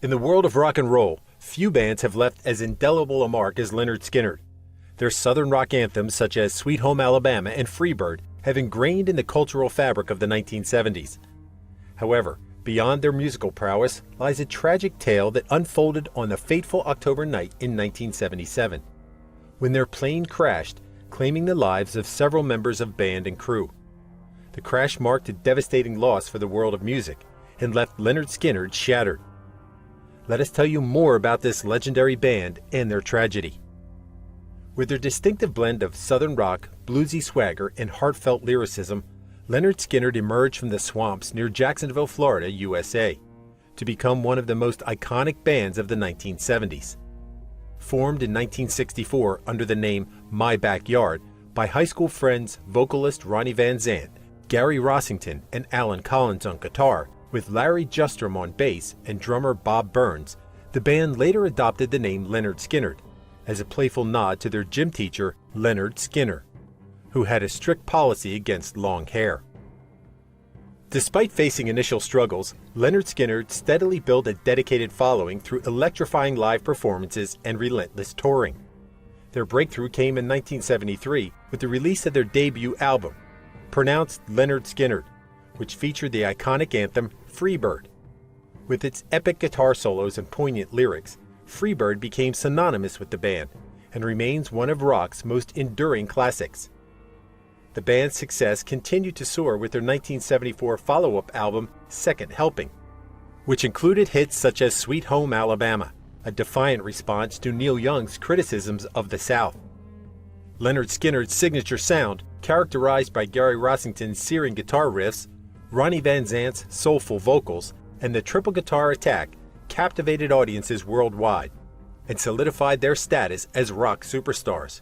In the world of rock and roll, few bands have left as indelible a mark as Lynyrd Skynyrd. Their southern rock anthems such as Sweet Home Alabama and Freebird have ingrained in the cultural fabric of the 1970s. However, beyond their musical prowess lies a tragic tale that unfolded on the fateful October night in 1977, when their plane crashed, claiming the lives of several members of band and crew. The crash marked a devastating loss for the world of music and left Lynyrd Skynyrd shattered. Let us tell you more about this legendary band and their tragedy. With their distinctive blend of southern rock, bluesy swagger, and heartfelt lyricism, Lynyrd Skynyrd emerged from the swamps near Jacksonville, Florida, USA, to become one of the most iconic bands of the 1970s. Formed in 1964 under the name My Backyard by high school friends vocalist Ronnie Van Zant, Gary Rossington, and Alan Collins on guitar, with Larry Justrom on bass and drummer Bob Burns, the band later adopted the name Lynyrd Skynyrd as a playful nod to their gym teacher, Lynyrd Skynyrd, who had a strict policy against long hair. Despite facing initial struggles, Lynyrd Skynyrd steadily built a dedicated following through electrifying live performances and relentless touring. Their breakthrough came in 1973 with the release of their debut album, pronounced Lynyrd Skynyrd, which featured the iconic anthem Freebird. With its epic guitar solos and poignant lyrics, Freebird became synonymous with the band and remains one of rock's most enduring classics. The band's success continued to soar with their 1974 follow-up album Second Helping, which included hits such as Sweet Home Alabama, a defiant response to Neil Young's criticisms of the South. Lynyrd Skynyrd's signature sound, characterized by Gary Rossington's searing guitar riffs, Ronnie Van Zant's soulful vocals, and the triple guitar attack, captivated audiences worldwide and solidified their status as rock superstars.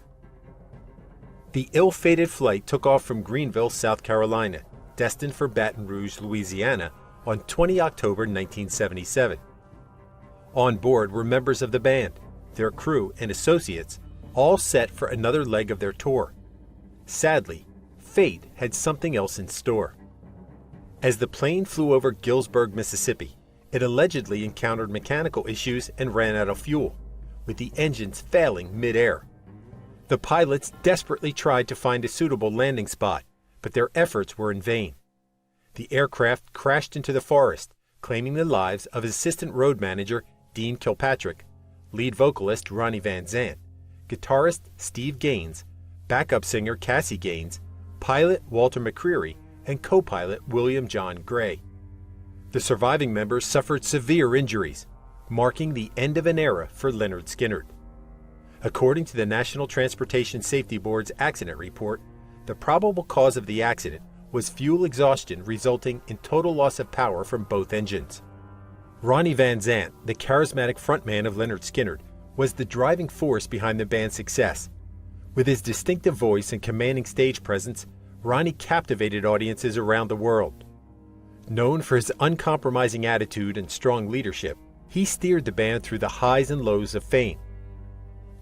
The ill-fated flight took off from Greenville, South Carolina, destined for Baton Rouge, Louisiana, on 20 October 1977. On board were members of the band, their crew, and associates, all set for another leg of their tour. Sadly, fate had something else in store. As the plane flew over Gillsburg, Mississippi, it allegedly encountered mechanical issues and ran out of fuel, with the engines failing mid-air. The pilots desperately tried to find a suitable landing spot, but their efforts were in vain. The aircraft crashed into the forest, claiming the lives of assistant road manager Dean Kilpatrick, lead vocalist Ronnie Van Zant, guitarist Steve Gaines, backup singer Cassie Gaines, pilot Walter McCreary, and co-pilot William John Gray. The surviving members suffered severe injuries, marking the end of an era for Lynyrd Skynyrd. According to the National Transportation Safety Board's accident report, the probable cause of the accident was fuel exhaustion resulting in total loss of power from both engines. Ronnie Van Zant, the charismatic frontman of Lynyrd Skynyrd, was the driving force behind the band's success. With his distinctive voice and commanding stage presence, Ronnie captivated audiences around the world. Known for his uncompromising attitude and strong leadership, he steered the band through the highs and lows of fame.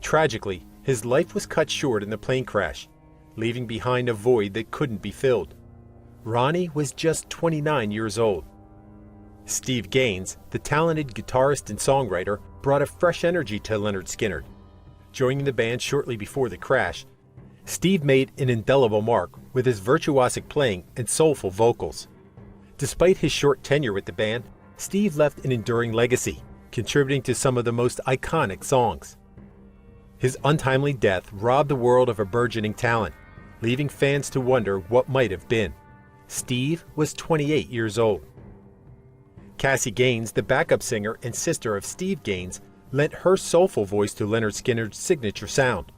Tragically, his life was cut short in the plane crash, leaving behind a void that couldn't be filled. Ronnie was just 29 years old. Steve Gaines, the talented guitarist and songwriter, brought a fresh energy to Lynyrd Skynyrd. Joining the band shortly before the crash, Steve made an indelible mark with his virtuosic playing and soulful vocals. Despite his short tenure with the band, Steve left an enduring legacy, contributing to some of the most iconic songs. His untimely death robbed the world of a burgeoning talent, leaving fans to wonder what might have been. Steve was 28 years old. Cassie Gaines, the backup singer and sister of Steve Gaines, lent her soulful voice to Lynyrd Skynyrd's signature sound.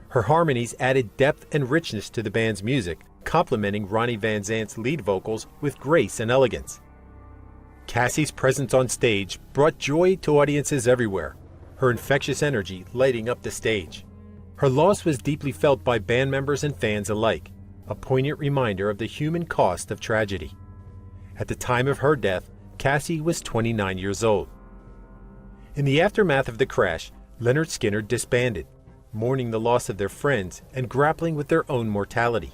Her harmonies added depth and richness to the band's music, complementing Ronnie Van Zant's lead vocals with grace and elegance. Cassie's presence on stage brought joy to audiences everywhere, her infectious energy lighting up the stage. Her loss was deeply felt by band members and fans alike, a poignant reminder of the human cost of tragedy. At the time of her death, Cassie was 29 years old. In the aftermath of the crash, Lynyrd Skynyrd disbanded, mourning the loss of their friends and grappling with their own mortality.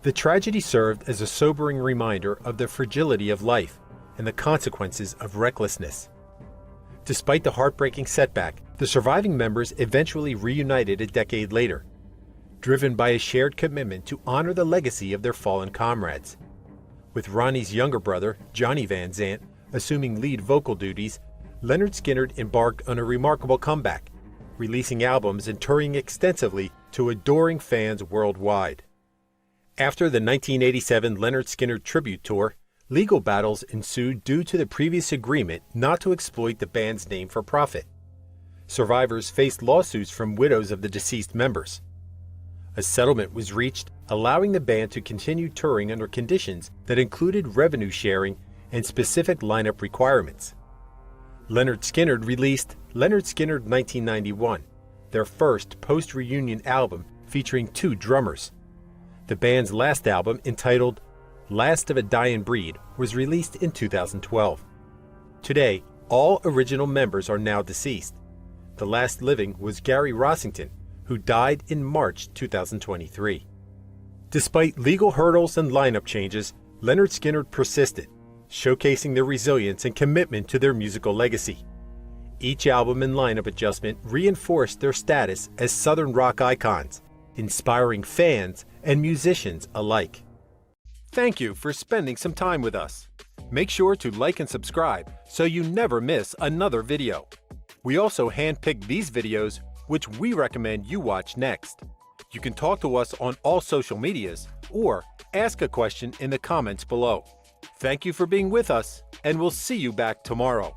The tragedy served as a sobering reminder of the fragility of life and the consequences of recklessness. Despite the heartbreaking setback, the surviving members eventually reunited a decade later, driven by a shared commitment to honor the legacy of their fallen comrades. With Ronnie's younger brother, Johnny Van Zant, assuming lead vocal duties, Lynyrd Skynyrd embarked on a remarkable comeback, releasing albums and touring extensively to adoring fans worldwide. After the 1987 Lynyrd Skynyrd tribute tour, legal battles ensued due to the previous agreement not to exploit the band's name for profit. Survivors faced lawsuits from widows of the deceased members. A settlement was reached, allowing the band to continue touring under conditions that included revenue sharing and specific lineup requirements. Lynyrd Skynyrd released Lynyrd Skynyrd 1991, their first post-reunion album featuring two drummers. The band's last album, entitled Last of a Dying Breed, was released in 2012. Today, all original members are now deceased. The last living was Gary Rossington, who died in March 2023. Despite legal hurdles and lineup changes, Lynyrd Skynyrd persisted, showcasing their resilience and commitment to their musical legacy. Each album and lineup adjustment reinforced their status as Southern rock icons, inspiring fans and musicians alike. Thank you for spending some time with us. Make sure to like and subscribe so you never miss another video. We also handpicked these videos which we recommend you watch next. You can talk to us on all social medias or ask a question in the comments below. Thank you for being with us, and we'll see you back tomorrow.